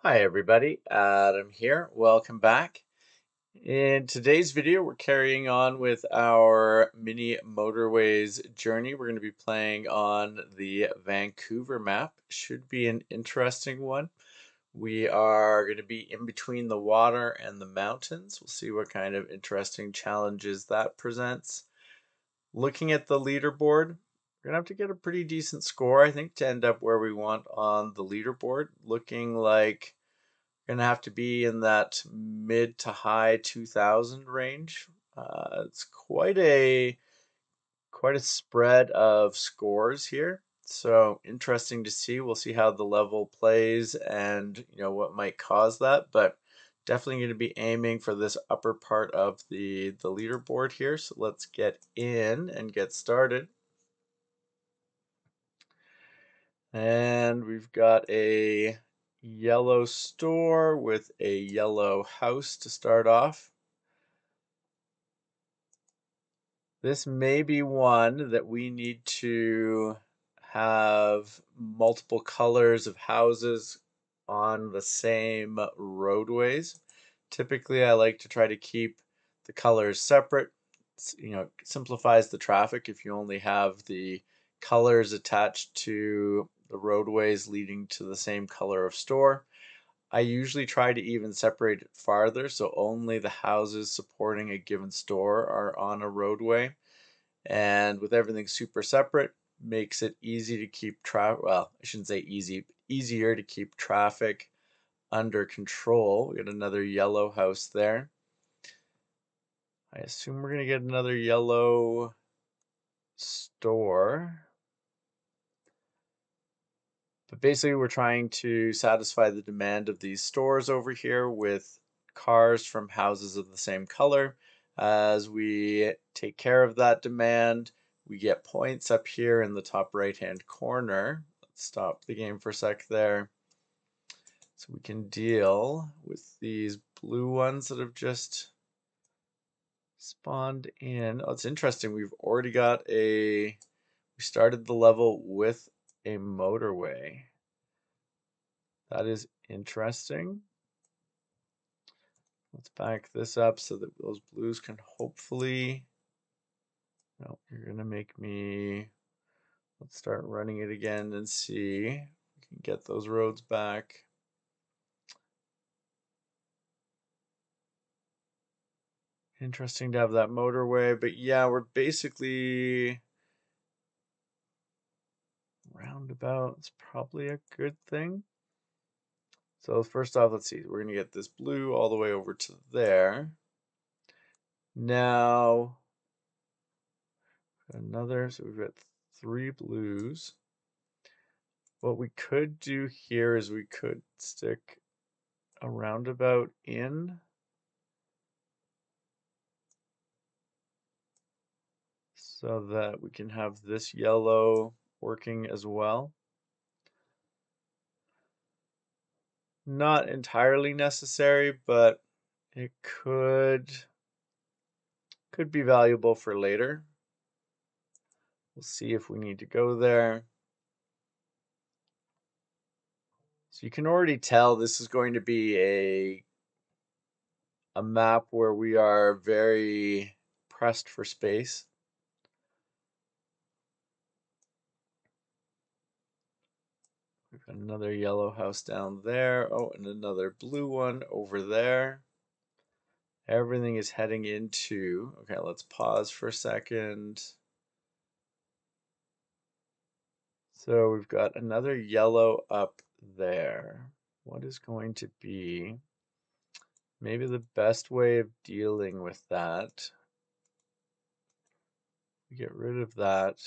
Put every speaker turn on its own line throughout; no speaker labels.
Hi everybody, Adam here. Welcome back. In today's video, we're carrying on with our Mini Motorways journey. We're going to be playing on the Vancouver map. Should be an interesting one. We are going to be in between the water and the mountains. We'll see what kind of interesting challenges that presents. Looking at the leaderboard, we're going to have to get a pretty decent score, I think, to end up where we want on the leaderboard. Looking like gonna have to be in that mid to high 2000 range. It's quite a spread of scores here. So interesting to see. We'll see how the level plays and what might cause that, but definitely going to be aiming for this upper part of the leaderboard here. So let's get in and get started. And we've got a yellow store with a yellow house to start off. This may be one that we need to have multiple colors of houses on the same roadways. Typically, I like to try to keep the colors separate. Simplifies the traffic if you only have the colors attached to the roadways leading to the same color of store. I usually try to even separate it farther, so only the houses supporting a given store are on a roadway. And with everything super separate, makes it easy to keep well, I shouldn't say easy, easier to keep traffic under control. We got another yellow house there. I assume we're gonna get another yellow store. But basically, we're trying to satisfy the demand of these stores over here with cars from houses of the same color. As we take care of that demand, we get points up here in the top right-hand corner. Let's stop the game for a sec there. So we can deal with these blue ones that have just spawned in. Oh, it's interesting. We've already got we started the level with a motorway. That is interesting. Let's back this up so that those blues can hopefully, no, you're gonna make me, let's start running it again and see if we can get those roads back. Interesting to have that motorway, but yeah, we're basically roundabout. It's probably a good thing. So first off, let's see, we're gonna get this blue all the way over to there. Now, so we've got 3 blues. What we could do here is we could stick a roundabout in. So that we can have this yellow working as well. Not entirely necessary, but it could be valuable for later. We'll see if we need to go there. So you can already tell this is going to be a map where we are very pressed for space. We've got another yellow house down there. Oh, and another blue one over there. Everything is heading into, okay, let's pause for a second. So we've got another yellow up there. What is going to be maybe the best way of dealing with that? We get rid of that.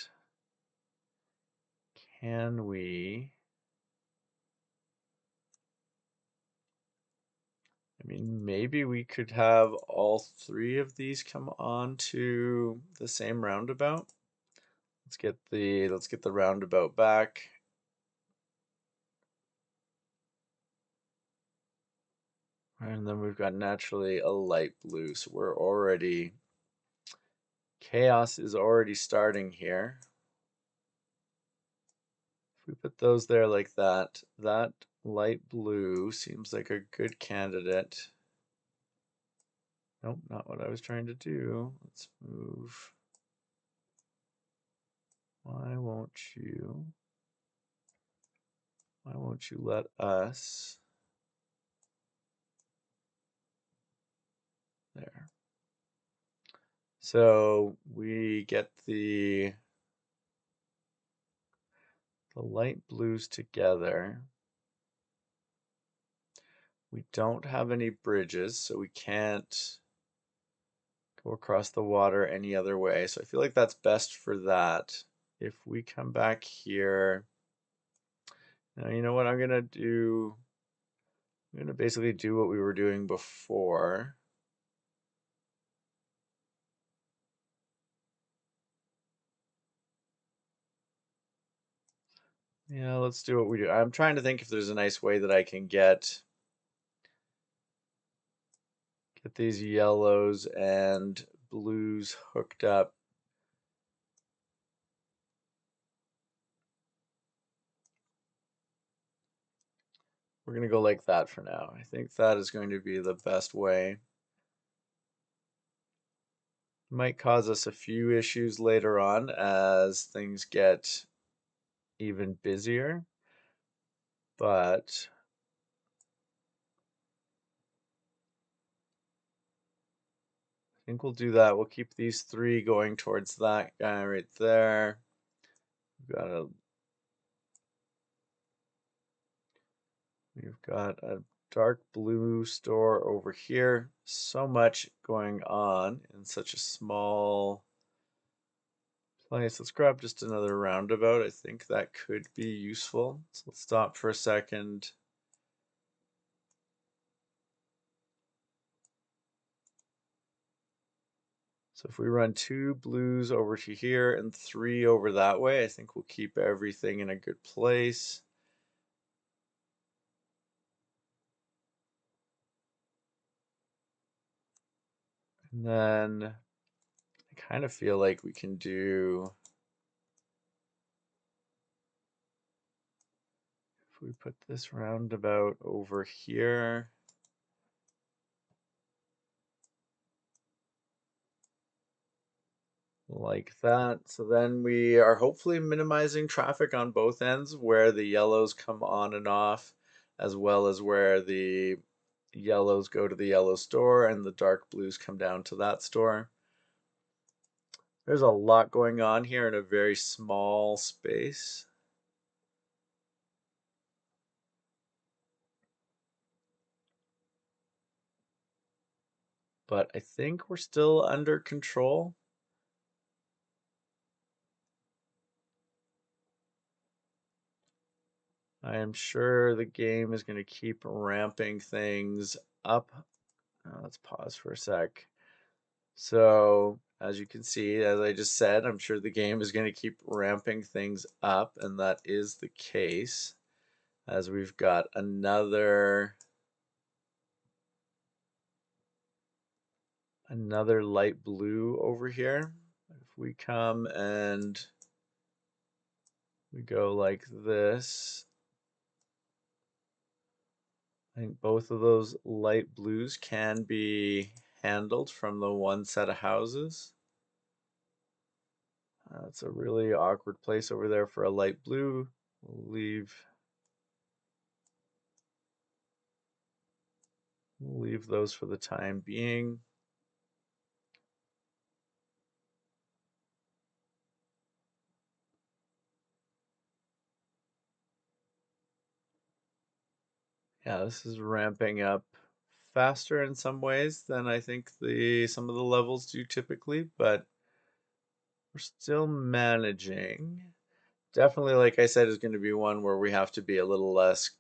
Can we? I mean, maybe we could have all 3 of these come on to the same roundabout. Let's get the roundabout back. And then we've got naturally a light blue, so we're already, chaos is already starting here. If we put those there like that, that light blue seems like a good candidate. Nope, not what I was trying to do. Let's move. Why won't you? Why won't you let us? There. So we get the light blues together. We don't have any bridges, so we can't go across the water any other way. So I feel like that's best for that. If we come back here, now you know what I'm gonna do? I'm gonna basically do what we were doing before. Yeah, let's do what we do. I'm trying to think if there's a nice way that I can get these yellows and blues hooked up. We're gonna go like that for now. I think that is going to be the best way. Might cause us a few issues later on as things get even busier, but I think we'll do that. We'll keep these three going towards that guy right there. We've got a dark blue store over here. So much going on in such a small place. Let's grab just another roundabout. I think that could be useful. So let's stop for a second. So if we run 2 blues over to here and 3 over that way, I think we'll keep everything in a good place. And then I kind of feel like we can do, if we put this roundabout over here, like that. So then we are hopefully minimizing traffic on both ends where the yellows come on and off, as well as where the yellows go to the yellow store and the dark blues come down to that store. There's a lot going on here in a very small space. But I think we're still under control. I am sure the game is going to keep ramping things up. Let's pause for a sec. So, as you can see, as I just said, I'm sure the game is going to keep ramping things up, and that is the case, as we've got another light blue over here. If we come and we go like this, I think both of those light blues can be handled from the one set of houses. It's a really awkward place over there for a light blue. We'll leave those for the time being. Yeah, this is ramping up faster in some ways than I think some of the levels do typically, but we're still managing. Definitely, like I said, is going to be one where we have to be a little less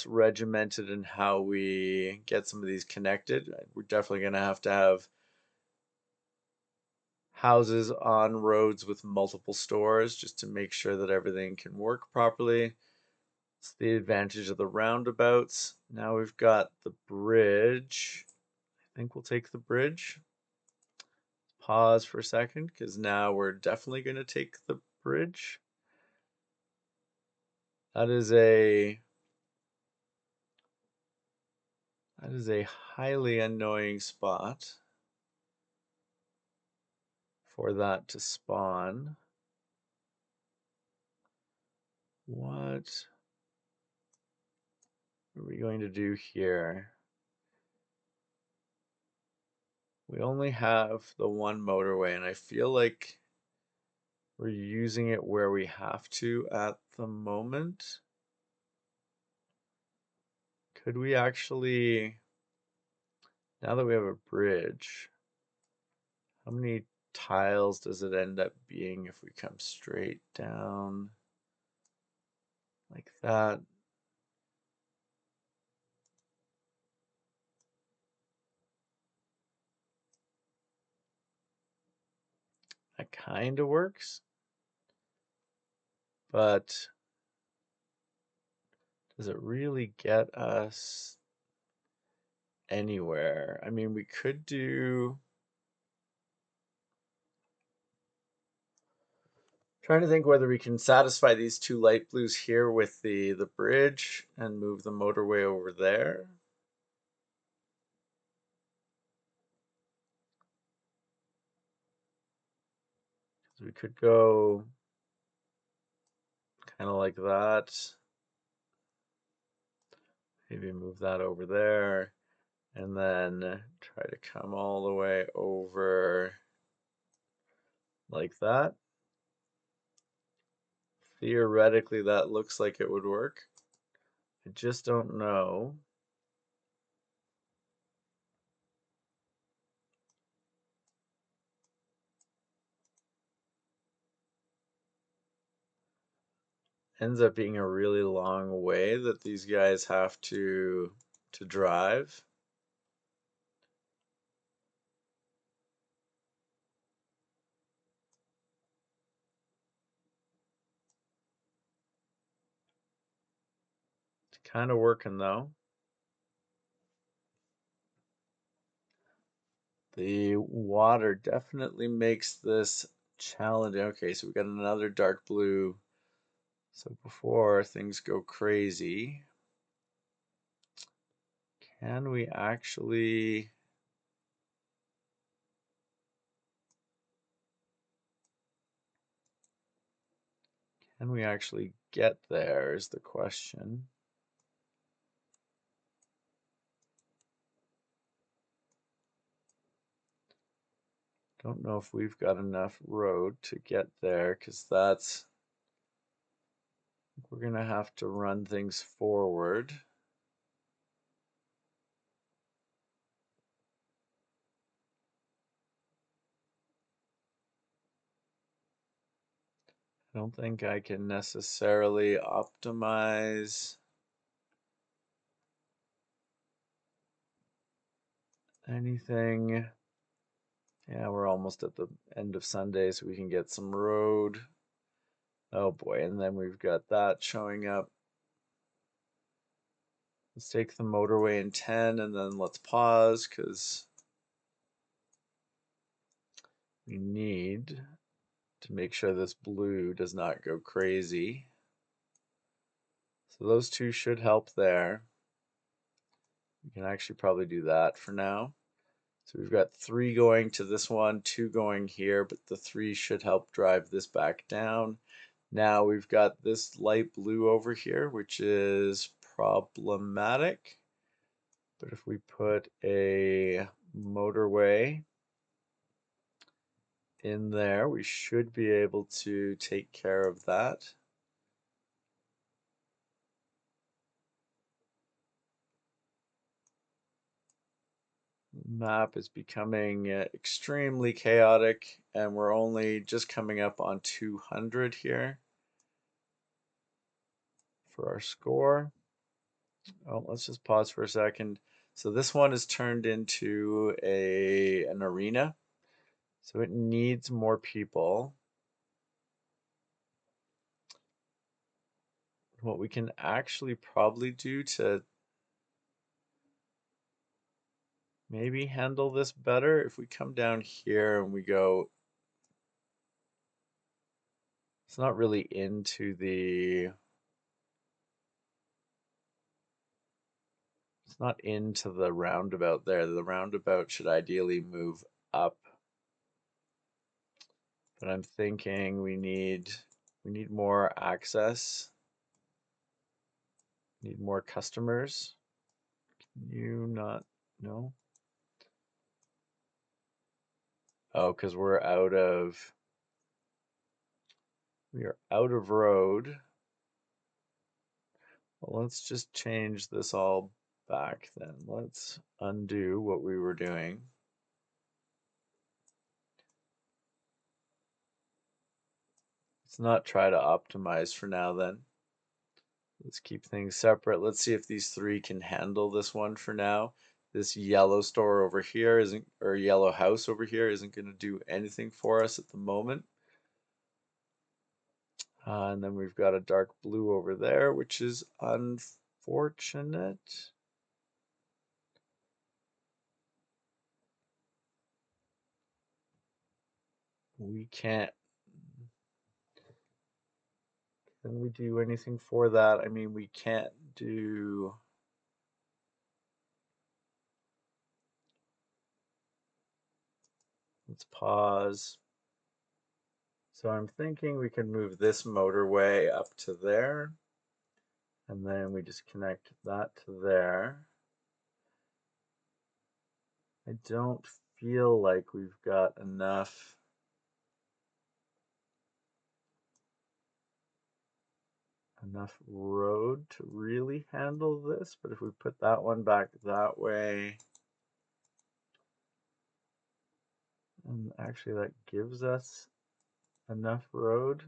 regimented in how we get some of these connected. We're definitely going to have houses on roads with multiple stores just to make sure that everything can work properly. It's the advantage of the roundabouts. Now we've got the bridge. I think we'll take the bridge. Pause for a second because now we're definitely going to take the bridge. That is a highly annoying spot for that to spawn. What are we going to do here? We only have the one motorway, and I feel like we're using it where we have to at the moment. Could we actually, now that we have a bridge, how many tiles does it end up being if we come straight down like that? That kind of works, but does it really get us anywhere? I mean, we could do, trying to think whether we can satisfy these two light blues here with the bridge and move the motorway over there. So we could go kind of like that. Maybe move that over there and then try to come all the way over like that. Theoretically, that looks like it would work. I just don't know. Ends up being a really long way that these guys have to drive. It's kind of working though. The water definitely makes this challenging. Okay, so we got another dark blue. So before things go crazy, can we actually get there is the question. Don't know if we've got enough road to get there because we're gonna have to run things forward. I don't think I can necessarily optimize anything. Yeah, we're almost at the end of Sunday, so we can get some road. Oh boy, and then we've got that showing up. Let's take the motorway in 10 and then let's pause because we need to make sure this blue does not go crazy. So those two should help there. We can actually probably do that for now. So we've got 3 going to this one, 2 going here, but the 3 should help drive this back down. Now we've got this light blue over here, which is problematic. But if we put a motorway in there, we should be able to take care of that. Map is becoming extremely chaotic, and we're only just coming up on 200 here for our score. Oh, let's just pause for a second. So this one is turned into an arena, so it needs more people. What we can actually probably do to maybe handle this better, if we come down here and we go It's not really into the, it's not into the roundabout there. The roundabout should ideally move up. But I'm thinking we need more access, need more customers. You not no? Oh, because we are out of road. Well, let's just change this all back then. Let's undo what we were doing. Let's not try to optimize for now then. Let's keep things separate. Let's see if these three can handle this one for now. This yellow store over here isn't, or yellow house over here isn't going to do anything for us at the moment. And then we've got a dark blue over there, which is unfortunate. We can't. Can we do anything for that? I mean, we can't do. Let's pause. So I'm thinking we can move this motorway up to there. And then we just connect that to there. I don't feel like we've got enough road to really handle this, but if we put that one back that way, and actually that gives us enough road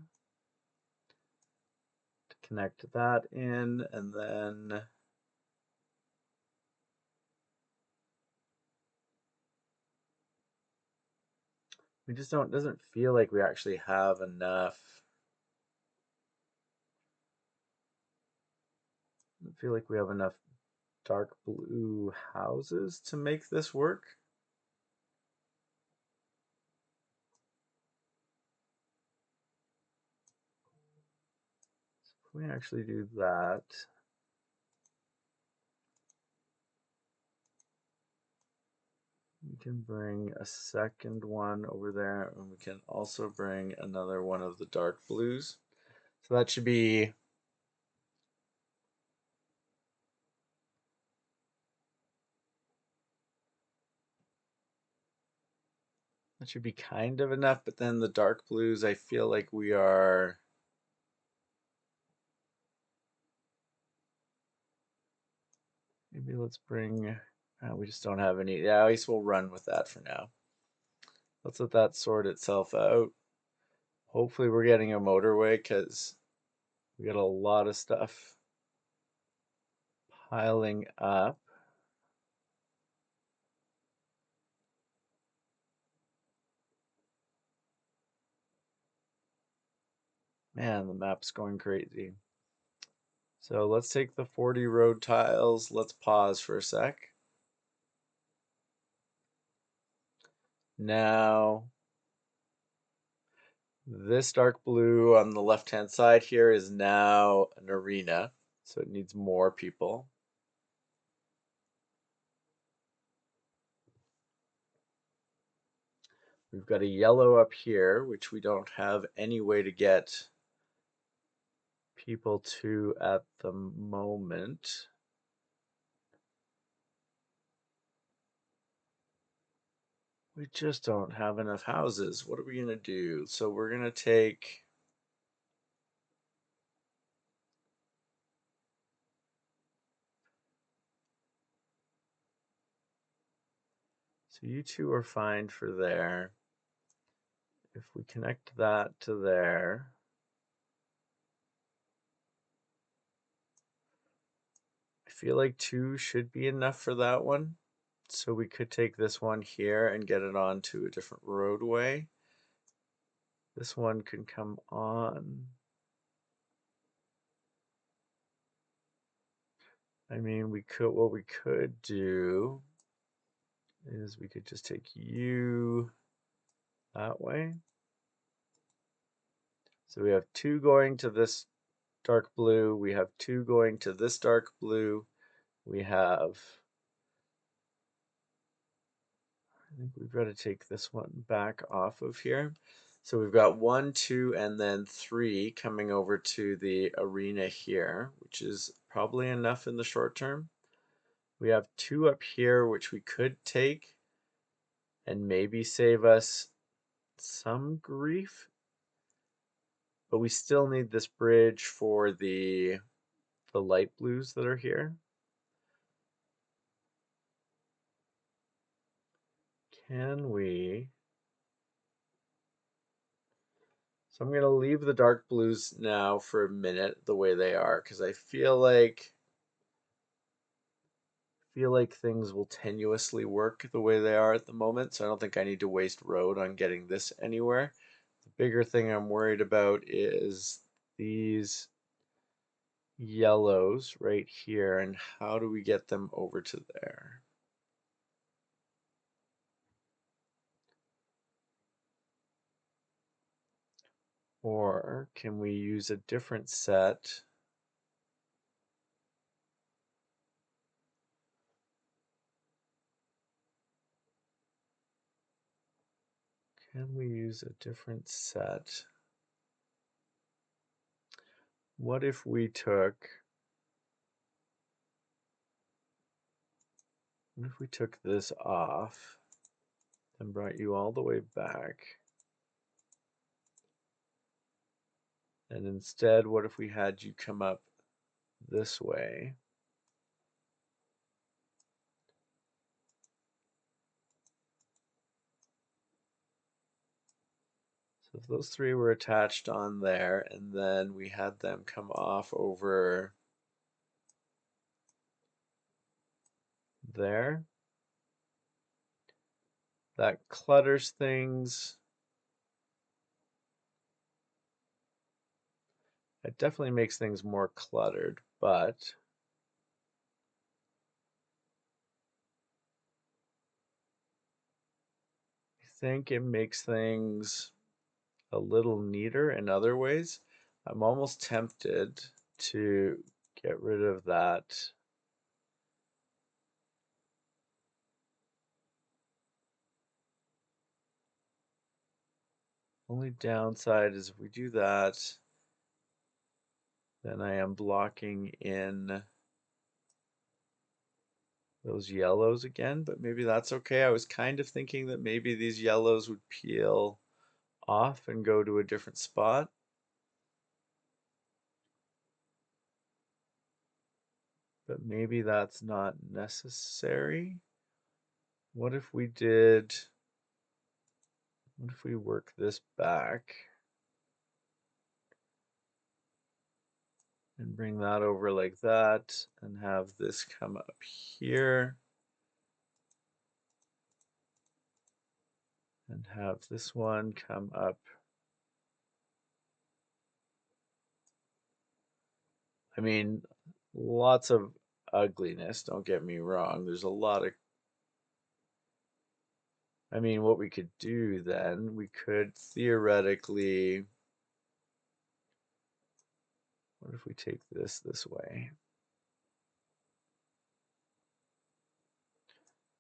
to connect that in, and then we just doesn't feel like we actually have enough. I feel like we have enough dark blue houses to make this work. If we actually do that, we can bring a second one over there, and we can also bring another one of the dark blues. So that should be kind of enough, but then the dark blues, I feel like we are maybe let's bring we just don't have any. Yeah, I guess we'll run with that for now. Let's let that sort itself out. Hopefully we're getting a motorway because we got a lot of stuff piling up. Man, the map's going crazy. So let's take the 40 road tiles. Let's pause for a sec. Now, this dark blue on the left-hand side here is now an arena, so it needs more people. We've got a yellow up here, which we don't have any way to get people to at the moment. We just don't have enough houses. What are we going to do? So we're going to take... So you two are fine for there. If we connect that to there, I feel like 2 should be enough for that one. So we could take this one here and get it onto a different roadway. This one can come on. I mean, what we could do is we could just take you that way. So we have two going to this dark blue. We have two going to this dark blue. We have, I think we've got to take this one back off of here. So we've got 1, 2, and then 3 coming over to the arena here, which is probably enough in the short term. We have 2 up here, which we could take and maybe save us some grief. But we still need this bridge for the light blues that are here. Can we? So I'm going to leave the dark blues now for a minute the way they are, because I feel like things will tenuously work the way they are at the moment. So I don't think I need to waste road on getting this anywhere. The bigger thing I'm worried about is these yellows right here, and how do we get them over to there? Or can we use a different set? Can we use a different set? What if we took this off and brought you all the way back? And instead, what if we had you come up this way? So if those 3 were attached on there, and then we had them come off over there, that clutters things. It definitely makes things more cluttered, but I think it makes things a little neater in other ways. I'm almost tempted to get rid of that. Only downside is if we do that, then I am blocking in those yellows again, but maybe that's okay. I was kind of thinking that maybe these yellows would peel off and go to a different spot. But maybe that's not necessary. What if we work this back and bring that over like that and have this come up here and have this one come up. I mean, lots of ugliness, don't get me wrong. There's a lot of, I mean, what we could do then, we could theoretically, what if we take this way?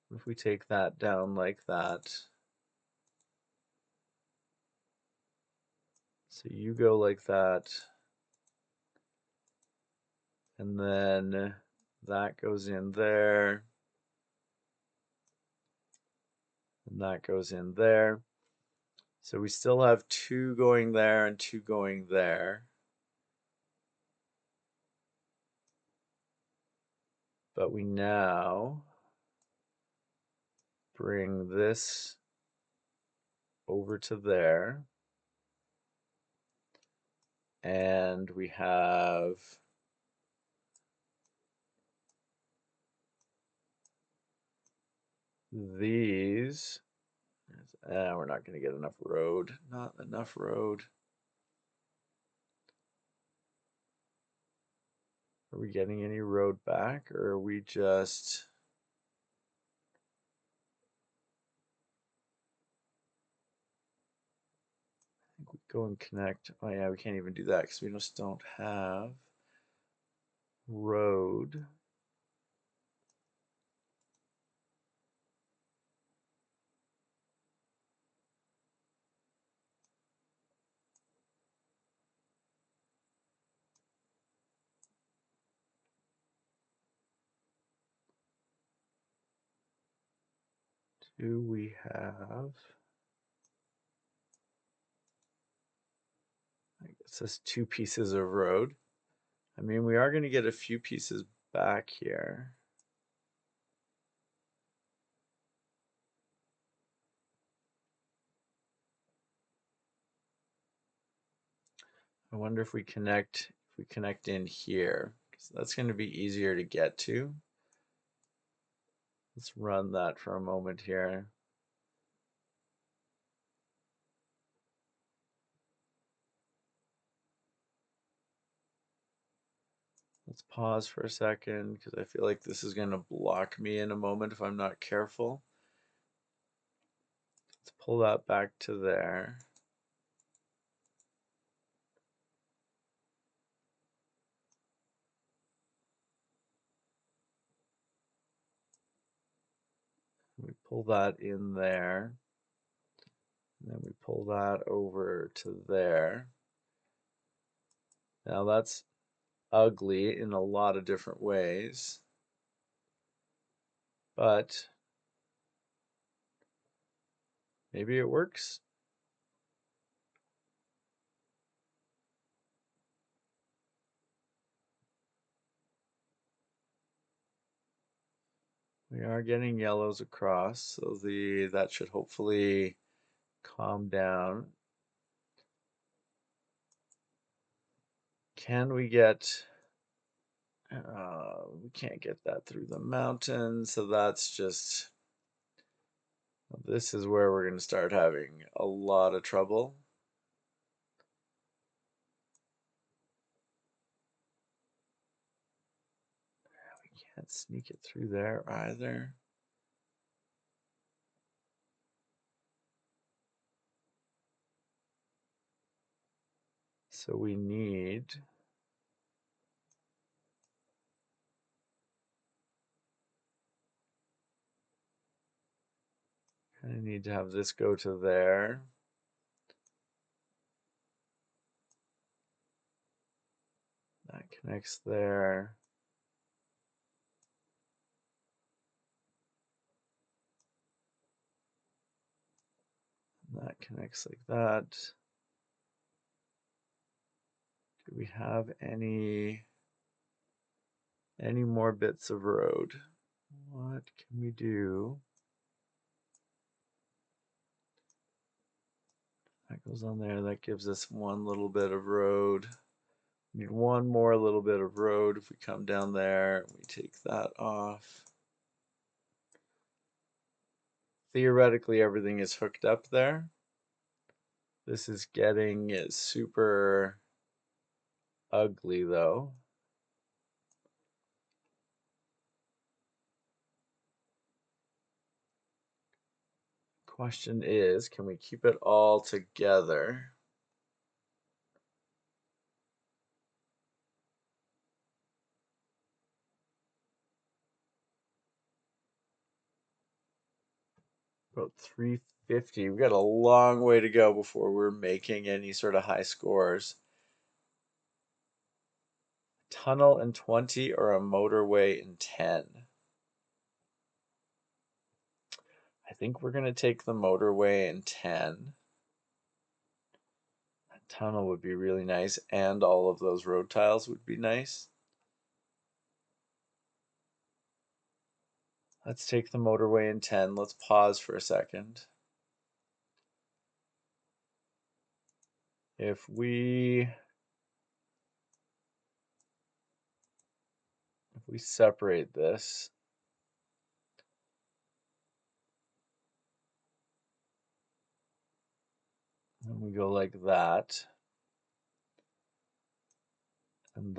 What if we take that down like that? So you go like that, and then that goes in there, and that goes in there. So we still have 2 going there and 2 going there. But we now bring this over to there. And we have these. We're not going to get enough road. Not enough road. Are we getting any road back, or are we just... I think we go and connect. Oh yeah, we can't even do that because we just don't have road. Do we have, I guess that's 2 pieces of road. I mean, we are going to get a few pieces back here. I wonder if we connect in here, 'cause that's going to be easier to get to. Let's run that for a moment here. Let's pause for a second because I feel like this is going to block me in a moment if I'm not careful. Let's pull that back to there. We pull that in there. And then we pull that over to there. Now that's ugly in a lot of different ways, but maybe it works. We are getting yellows across, so that should hopefully calm down. Can we get, we can't get that through the mountain, so that's just, this is where we're going to start having a lot of trouble. We can't sneak it through there either. So we need, kind of need to have this go to there. That connects there. That connects like that. Do we have any more bits of road? What can we do? That goes on there. That gives us one little bit of road. We need one more little bit of road. If we come down there, we take that off. Theoretically, everything is hooked up there. This is getting super ugly though. Question is, can we keep it all together? About 350. We've got a long way to go before we're making any sort of high scores. Tunnel in 20 or a motorway in 10? I think we're going to take the motorway in 10. That tunnel would be really nice, and all of those road tiles would be nice. Let's take the motorway in 10. Let's pause for a second. If we separate this, and we go like that, and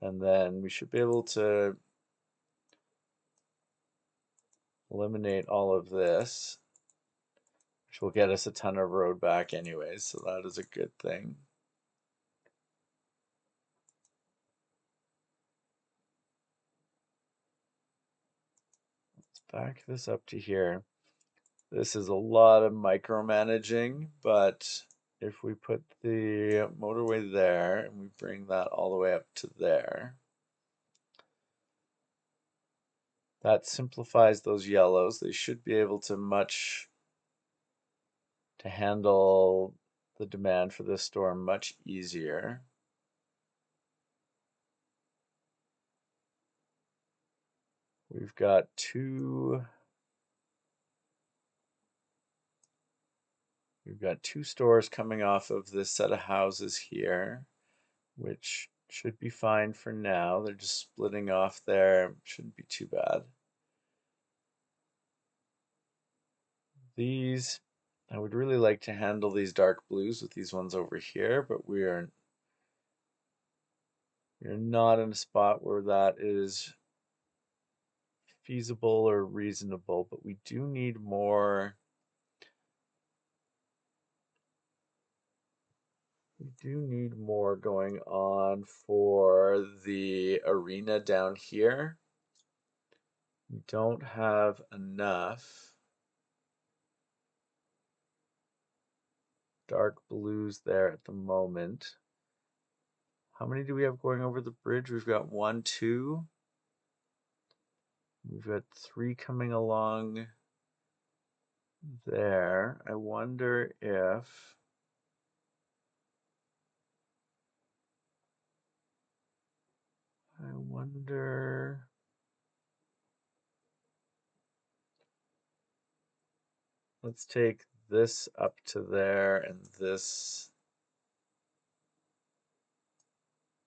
then we should be able to eliminate all of this. which will get us a ton of road back anyways, so that is a good thing. Let's back this up to here. This is a lot of micromanaging, but if we put the motorway there and we bring that all the way up to there, that simplifies those yellows. They should be able to handle the demand for this store much easier. We've got two stores coming off of this set of houses here, which should be fine for now. They're just splitting off there. Shouldn't be too bad. These, I would really like to handle these dark blues with these ones over here, but we're not in a spot where that is feasible or reasonable, but we do need more. We do need more going on for the arena down here. We don't have enough dark blues there at the moment. How many do we have going over the bridge? We've got 1, 2. We've got 3 coming along there. I wonder if let's take this up to there and this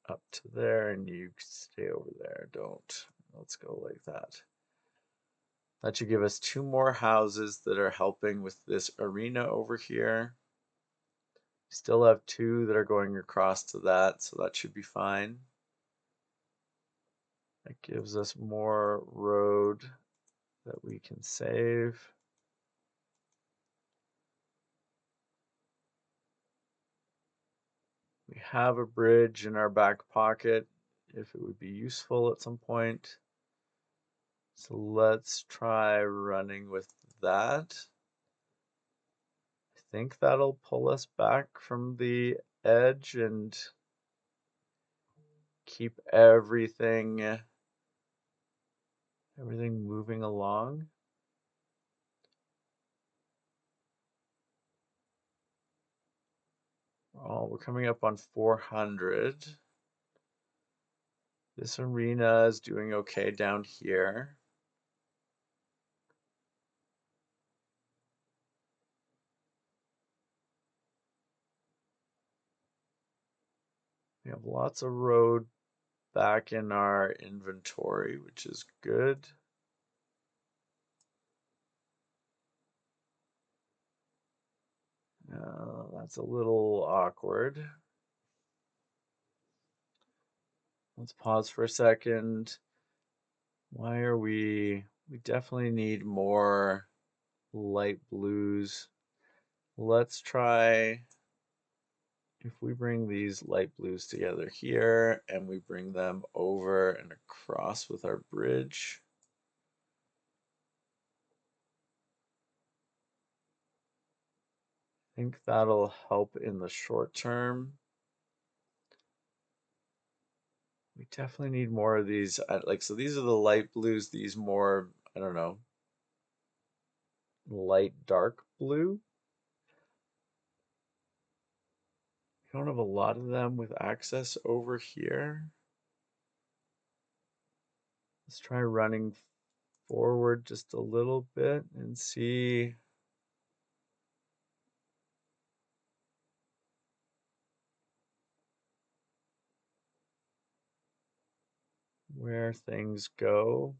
up to there, and you stay over there. Let's go like that. That should give us 2 more houses that are helping with this arena over here. Still have 2 that are going across to that, so that should be fine. That gives us more road that we can save. We have a bridge in our back pocket if it would be useful at some point. So let's try running with that. I think that'll pull us back from the edge and keep everything moving along. Oh, we're coming up on 400. This arena is doing okay down here. We have lots of road back in our inventory, which is good. That's a little awkward. Let's pause for a second. Why are we definitely need more light blues. Let's try if we bring these light blues together here and we bring them over and across with our bridge. I think that'll help in the short term. We definitely need more of these. So these are the light blues, these more, I don't know, light dark blue. We don't have a lot of them with access over here. Let's try running forward just a little bit and see. Where things go.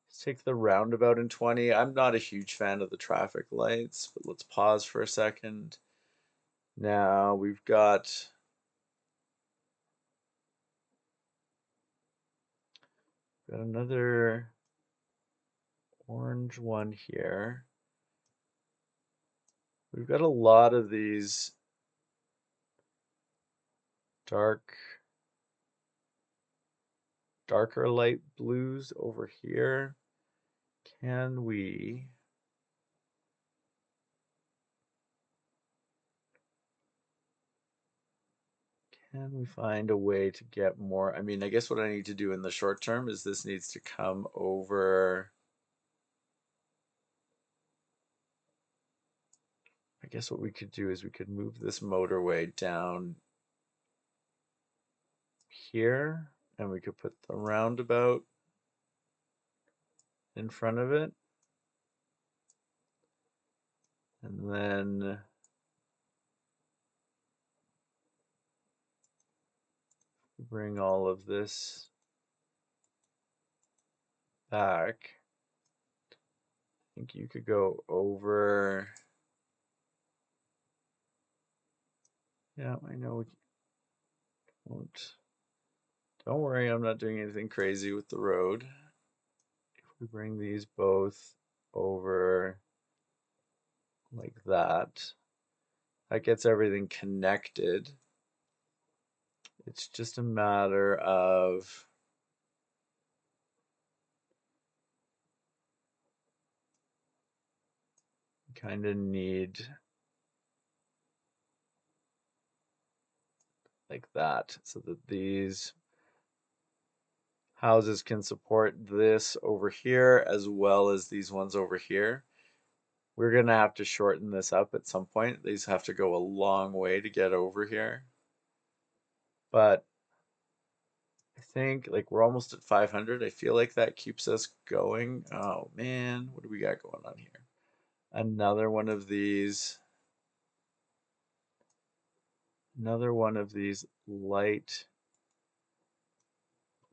Let's take the roundabout in 20. I'm not a huge fan of the traffic lights, but let's pause for a second. Now we've got another orange one here. We've got a lot of these darker light blues over here. Can we find a way to get more? I mean, I guess what I need to do in the short term is this needs to come over. I guess what we could do is we could move this motorway down here, and we could put the roundabout in front of it. And then bring all of this back. I think you could go over. Yeah, I know we won't. Don't worry, I'm not doing anything crazy with the road. If we bring these both over like that, that gets everything connected. It's just a matter of kind of need like that so that these houses can support this over here as well as these ones over here. We're gonna have to shorten this up at some point. These have to go a long way to get over here. But I think like we're almost at 500. I feel like that keeps us going. Oh man, what do we got going on here? Another one of these light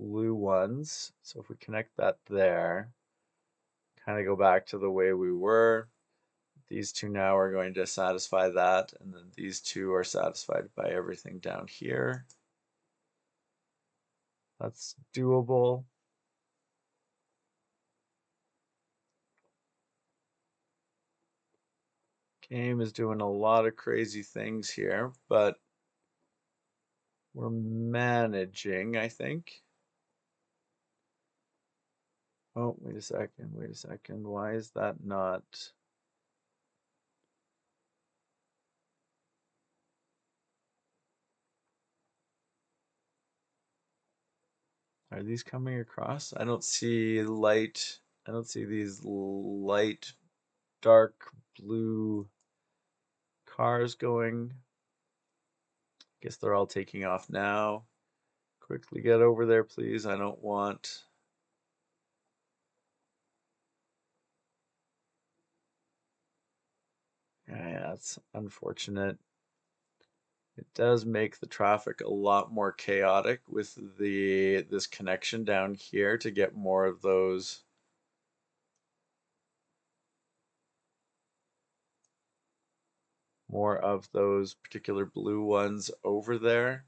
blue ones. So if we connect that there, kind of go back to the way we were. These two now are going to satisfy that, and then these two are satisfied by everything down here. That's doable. Game is doing a lot of crazy things here, but we're managing, I think. Oh, wait a second, wait a second. Why is that not? Are these coming across? I don't see light. I don't see these light, dark blue cars going. Guess they're all taking off now. Quickly get over there, please. I don't want. Yeah, that's unfortunate. It does make the traffic a lot more chaotic with this connection down here to get more of those particular blue ones over there.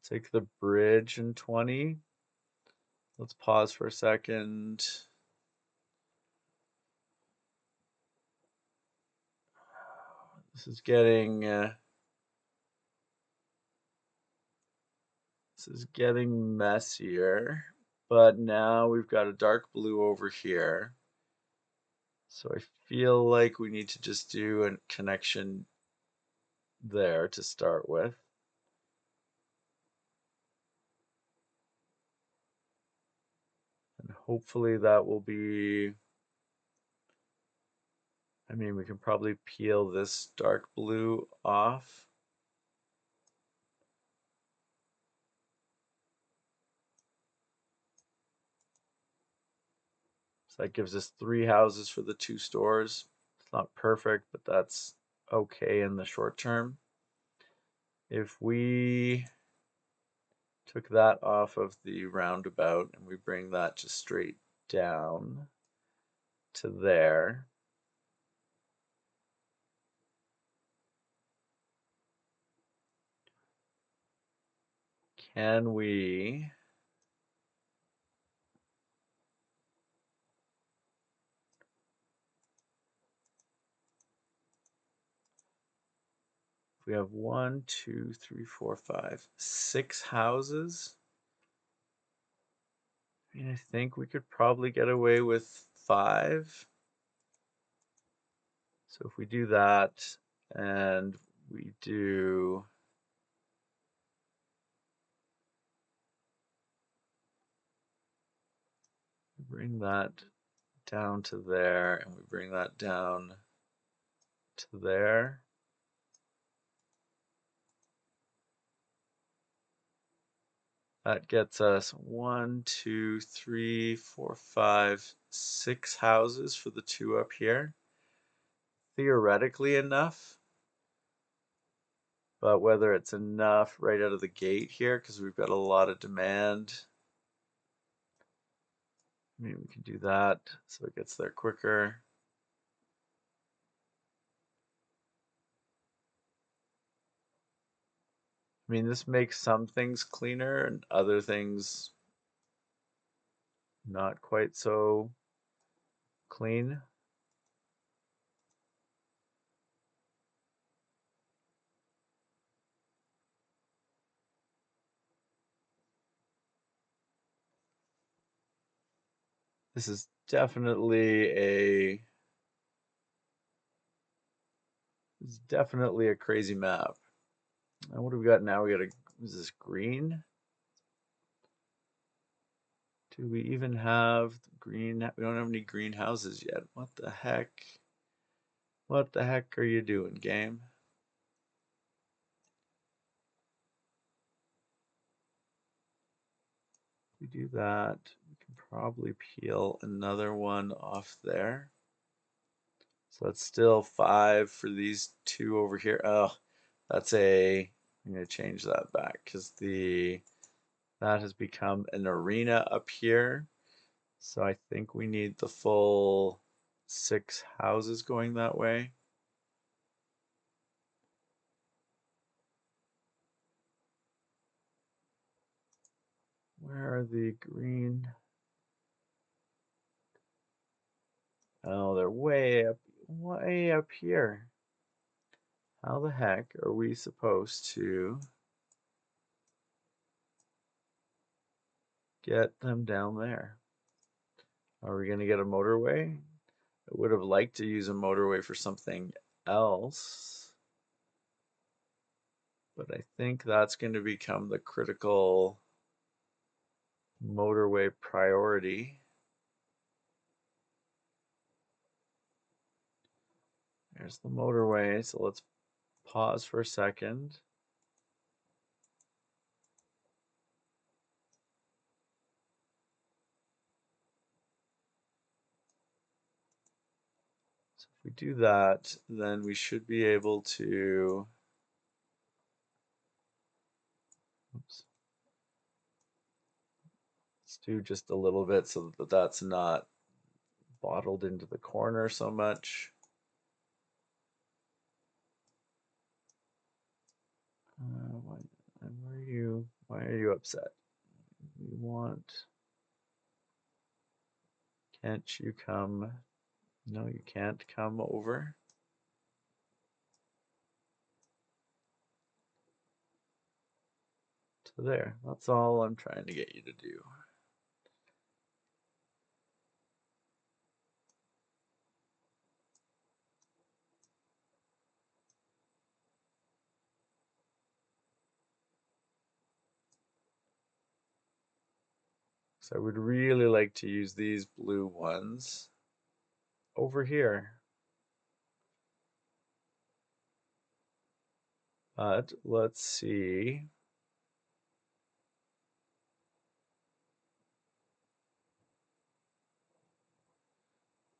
Take the bridge in 20. Let's pause for a second. This is getting messier, but now we've got a dark blue over here. So I feel like we need to just do a connection there to start with. And hopefully that will be, I mean, we can probably peel this dark blue off. So that gives us 3 houses for the 2 stores. It's not perfect, but that's okay in the short term. If we took that off of the roundabout and we bring that just straight down to there, can we we have 1, 2, 3, 4, 5, 6 houses. I mean, I think we could probably get away with 5. So if we do that and we do bring that down to there and we bring that down to there. That gets us 1, 2, 3, 4, 5, 6 houses for the 2 up here. Theoretically enough, but whether it's enough right out of the gate here, because we've got a lot of demand. Maybe we can do that so it gets there quicker. I mean, this makes some things cleaner and other things not quite so clean. This is definitely a crazy map. And what do we got now? We got is this green? Do we even have green? We don't have any greenhouses yet. What the heck? What the heck are you doing, game? If we do that, we can probably peel another one off there. So that's still 5 for these 2 over here. Oh, I'm gonna change that back because that has become an arena up here. So I think we need the full 6 houses going that way. Where are the green? Oh, they're way up here. How the heck are we supposed to get them down there? Are we going to get a motorway? I would have liked to use a motorway for something else, but I think that's going to become the critical motorway priority. There's the motorway, so let's pause for a second. So if we do that, then we should be able to, oops, let's do just a little bit so that that's not bottled into the corner so much. Why are you upset? Can't you come? No, you can't come over. To there. That's all I'm trying to get you to do. So I would really like to use these blue ones over here. But let's see.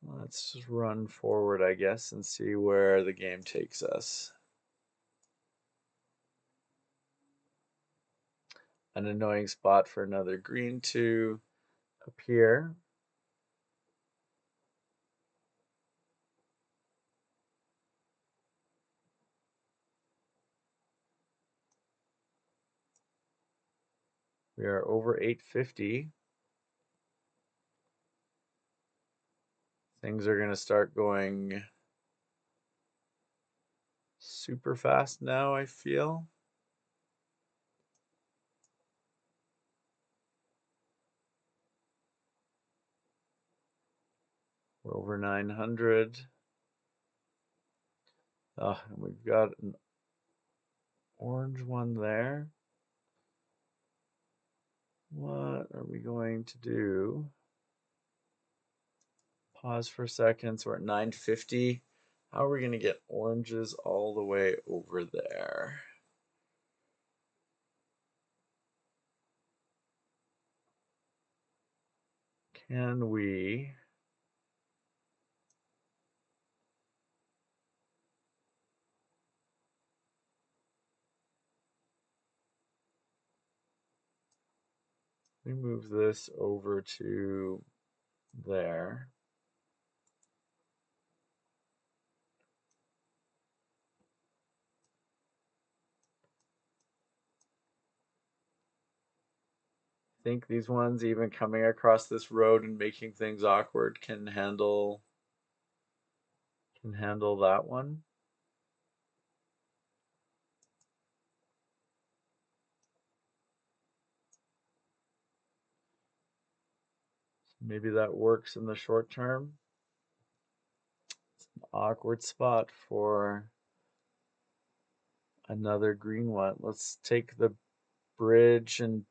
Let's just run forward, I guess, and see where the game takes us. An annoying spot for another green to appear. We are over 850. Things are going to start going super fast now, I feel. We're over 900. Oh, and we've got an orange one there. What are we going to do? Pause for a second. So we're at 950. How are we going to get oranges all the way over there? Can we? We move this over to there. I think these ones, even coming across this road and making things awkward, can handle that one. Maybe that works in the short term. It's an awkward spot for another green one. Let's take the bridge and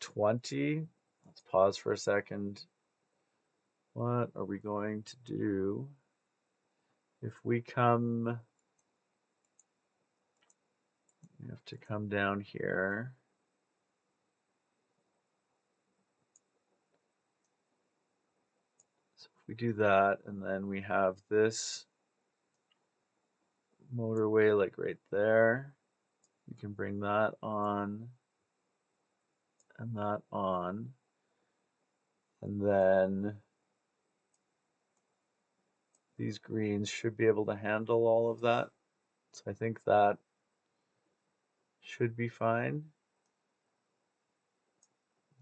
20. Let's pause for a second. What are we going to do if we come? We have to come down here. So if we do that, and then we have this motorway like right there, you can bring that on and that on, and then these greens should be able to handle all of that. So I think that should be fine.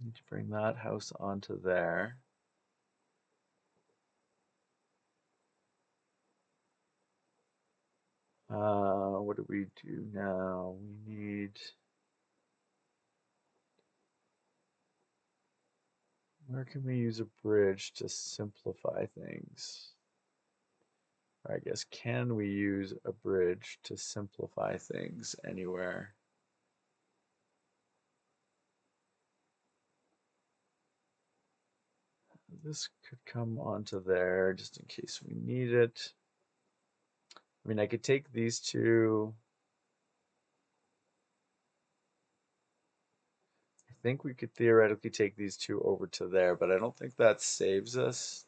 Need to bring that house onto there. What do we do now? We need, where can we use a bridge to simplify things? Or I guess, can we use a bridge to simplify things anywhere? This could come onto there just in case we need it. I mean, I could take these two. I think we could theoretically take these two over to there, but I don't think that saves us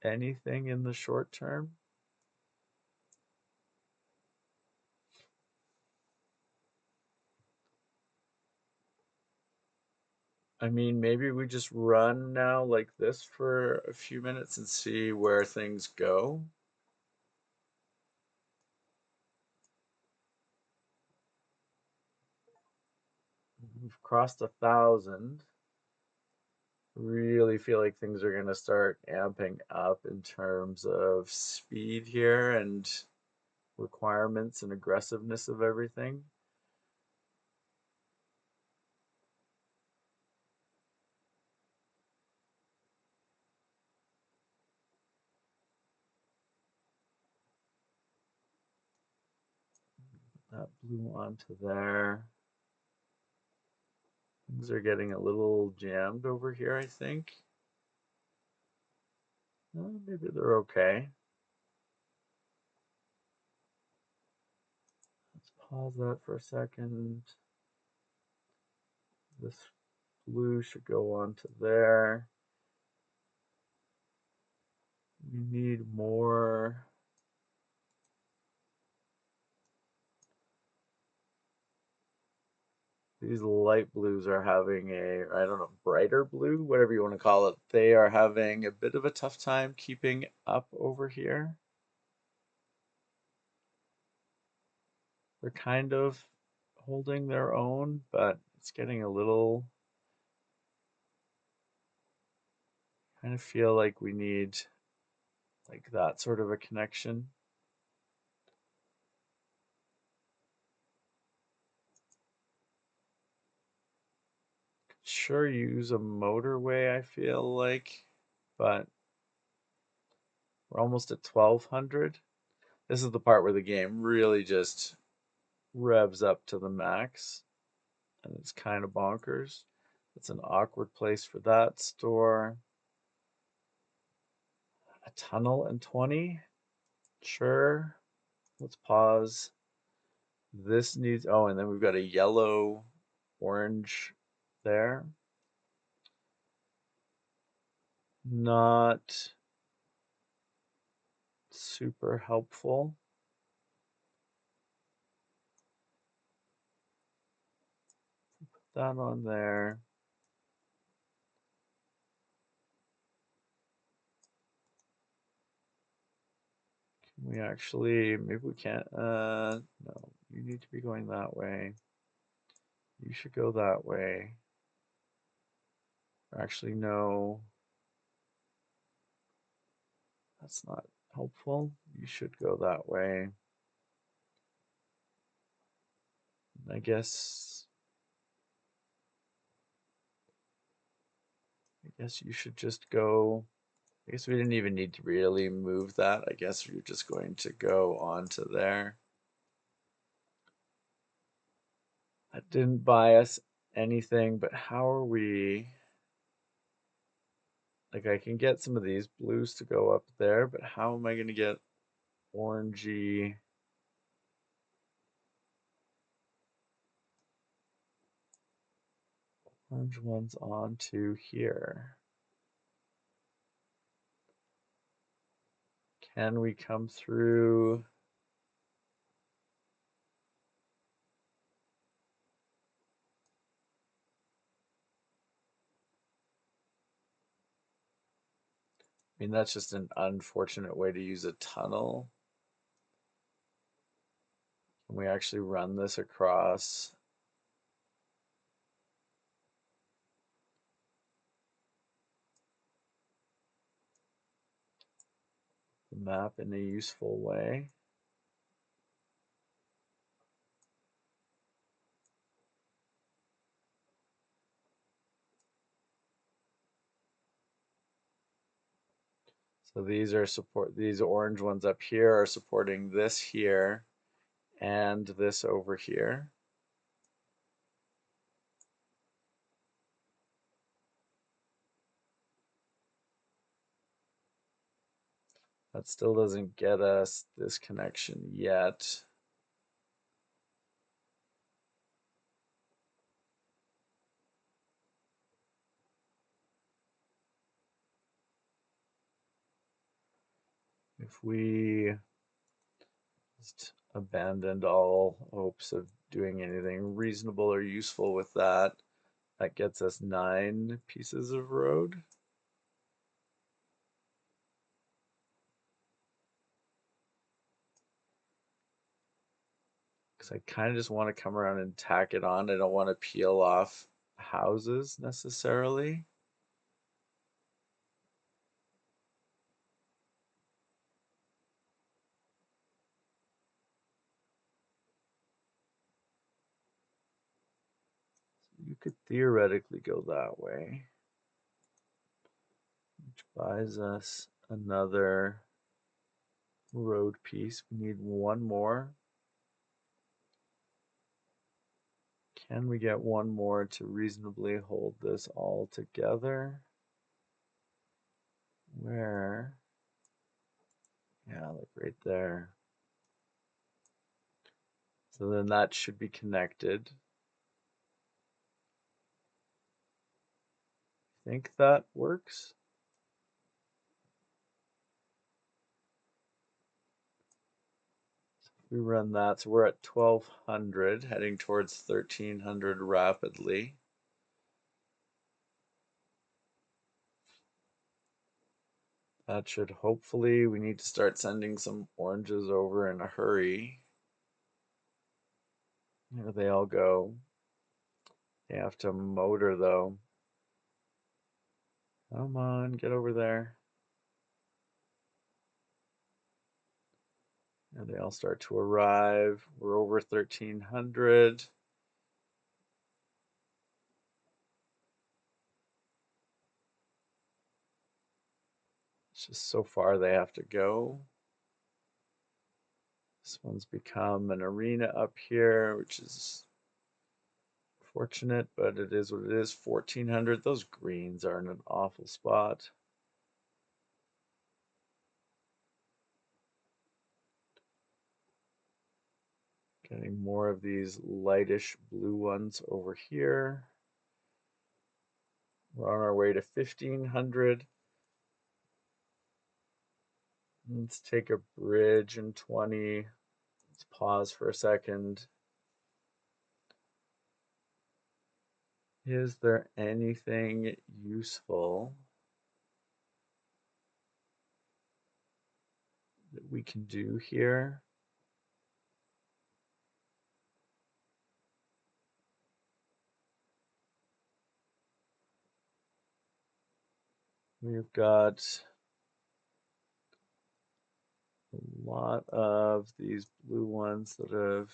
anything in the short term. I mean, maybe we just run now like this for a few minutes and see where things go. We've crossed 1,000. Really feel like things are going to start amping up in terms of speed here and requirements and aggressiveness of everything. That blue onto there. Things are getting a little jammed over here, I think. Maybe they're okay. Let's pause that for a second. This blue should go onto there. We need more. These light blues are having a, I don't know, brighter blue, whatever you want to call it. They are having a bit of a tough time keeping up over here. They're kind of holding their own, but it's getting a little Kind of feel like we need like that sort of a connection. Sure, use a motorway, I feel like, but we're almost at 1200. This is the part where the game really just revs up to the max, and it's kind of bonkers. It's an awkward place for that store. A tunnel and 20. Sure. Let's pause. This needs, oh, and then we've got a yellow, orange there. Not super helpful. Put that on there. Can we actually, maybe we can't, no, you need to be going that way. You should go that way. Actually, no, that's not helpful. You should go that way. I guess you should just go. I guess we didn't even need to really move that. I guess you're just going to go onto there. That didn't buy us anything, but how are we? Like I can get some of these blues to go up there, but how am I going to get orangey? Orange ones onto here. Can we come through? I mean, that's just an unfortunate way to use a tunnel. Can we actually run this across? The map in a useful way? So these orange ones up here are supporting this here and this over here. That still doesn't get us this connection yet. If we just abandoned all hopes of doing anything reasonable or useful with that, that gets us 9 pieces of road. Because I kind of just want to come around and tack it on. I don't want to peel off houses necessarily. You could theoretically go that way, which buys us another road piece. We need one more. Can we get one more to reasonably hold this all together? Where? Yeah, like right there. So then that should be connected. Think that works? We run that, so we're at 1200, heading towards 1300 rapidly. That should hopefully, we need to start sending some oranges over in a hurry. There they all go. They have to motor though. Come on, get over there. And they all start to arrive. We're over 1,300. It's just so far they have to go. This one's become an arena up here, which is fortunate, but it is what it is. 1,400. Those greens are in an awful spot. Getting more of these lightish blue ones over here. We're on our way to 1,500. Let's take a bridge in 20. Let's pause for a second. Is there anything useful that we can do here? We've got a lot of these blue ones that have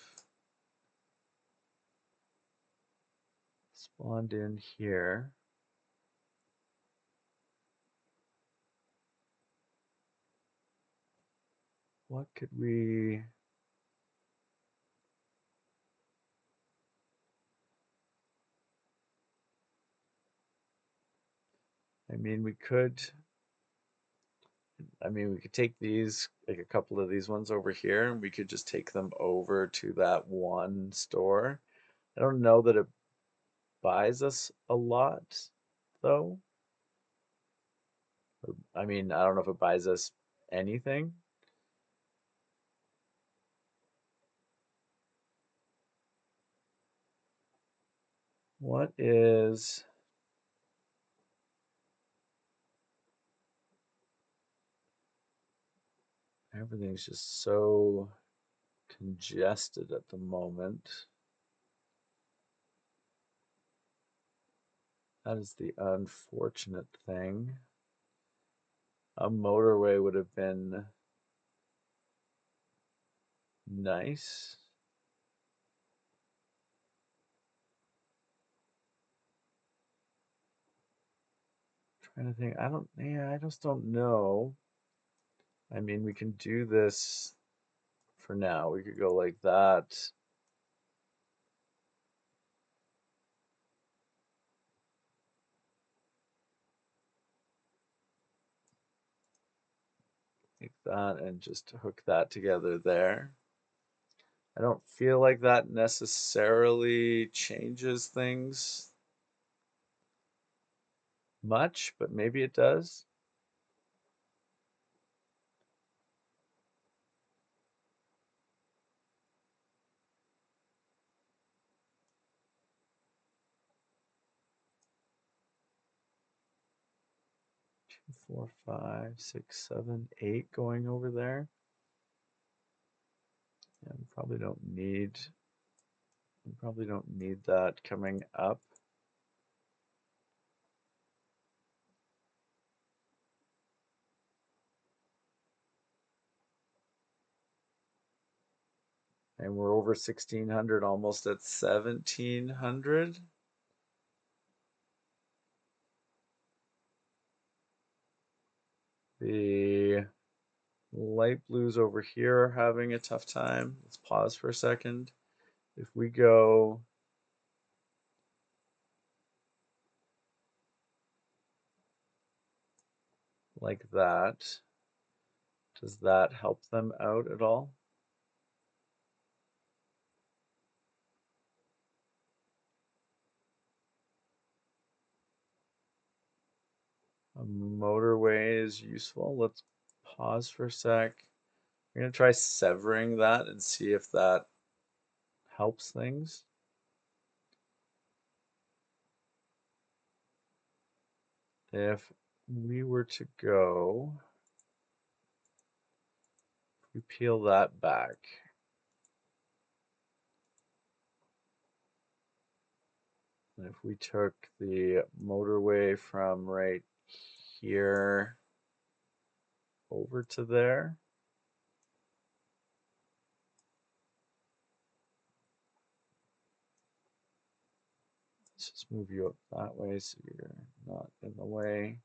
spawned in here. What could we... I mean, we could take these, like a couple of these ones over here, and we could just take them over to that one store. I don't know that it buys us a lot, though. I mean, I don't know if it buys us anything. What is... Everything's just so congested at the moment. That is the unfortunate thing. A motorway would have been nice. Trying to think. I just don't know. I mean, we can do this for now. We could go like that. Like that, and just hook that together there. I don't feel like that necessarily changes things much, but maybe it does. 2, 4, 5, 6, 7, 8 going over there. And we probably don't need that coming up. And we're over 1,600, almost at 1,700. The light blues over here are having a tough time. Let's pause for a second. If we go like that, does that help them out at all? A motorway is useful. Let's pause for a sec. I'm going to try severing that and see if that helps things. If we were to go, we peel that back. And if we took the motorway from right here over to there. Let's just move you up that way so you're not in the way.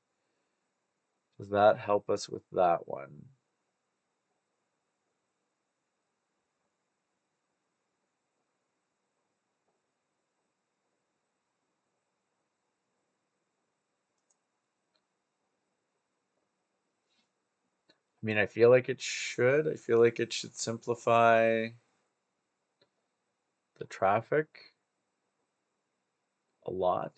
Does that help us with that one? I mean, I feel like it should. I feel like it should simplify the traffic a lot.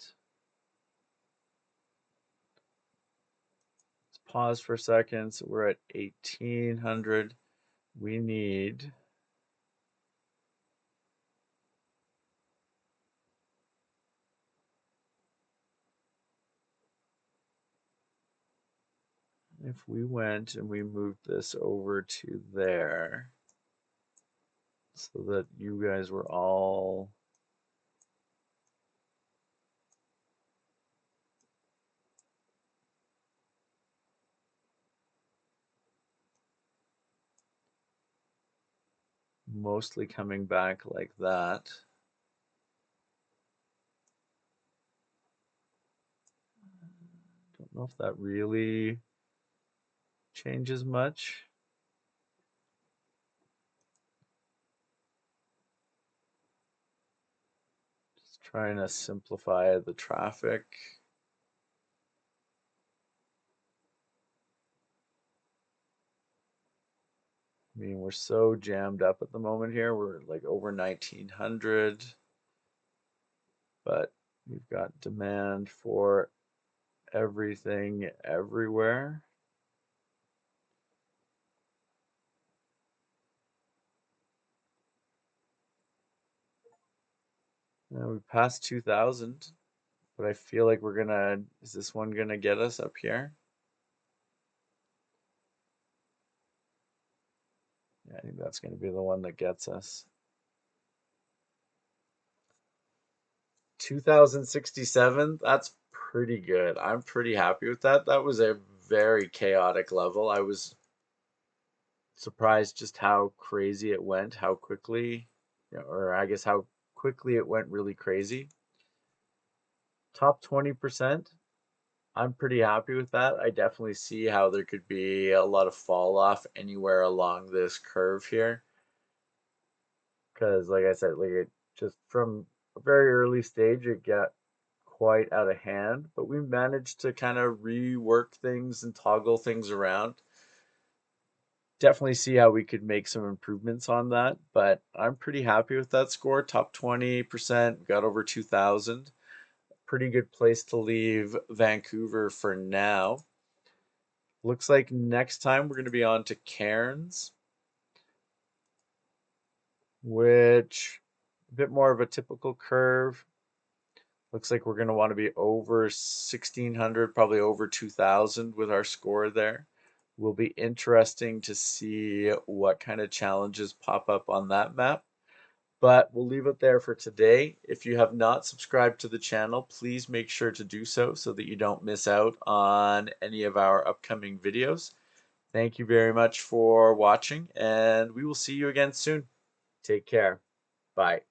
Let's pause for a second. So we're at 1800. We need if we went and we moved this over to there so that you guys were all mostly coming back like that. Don't know if that really changes much. Just trying to simplify the traffic. I mean, we're so jammed up at the moment here. We're like over 1900, but we've got demand for everything everywhere. Now we passed 2000, but I feel like we're gonna, is this one gonna get us up here? Yeah, I think that's gonna be the one that gets us. 2067, that's pretty good. I'm pretty happy with that. That was a very chaotic level. I was surprised just how crazy it went, how quickly, or I guess how quickly it went really crazy. Top 20%, I'm pretty happy with that. I definitely see how there could be a lot of fall off anywhere along this curve here. Because, like I said, like it just from a very early stage, it got quite out of hand, but we managed to kind of rework things and toggle things around. Definitely see how we could make some improvements on that, but I'm pretty happy with that score. Top 20%, got over 2000. Pretty good place to leave Vancouver for now. Looks like next time we're going to be on to Cairns, which a bit more of a typical curve. Looks like we're going to want to be over 1600, probably over 2000 with our score there. Will be interesting to see what kind of challenges pop up on that map. But we'll leave it there for today. If you have not subscribed to the channel, please make sure to do so so that you don't miss out on any of our upcoming videos. Thank you very much for watching, and we will see you again soon. Take care. Bye.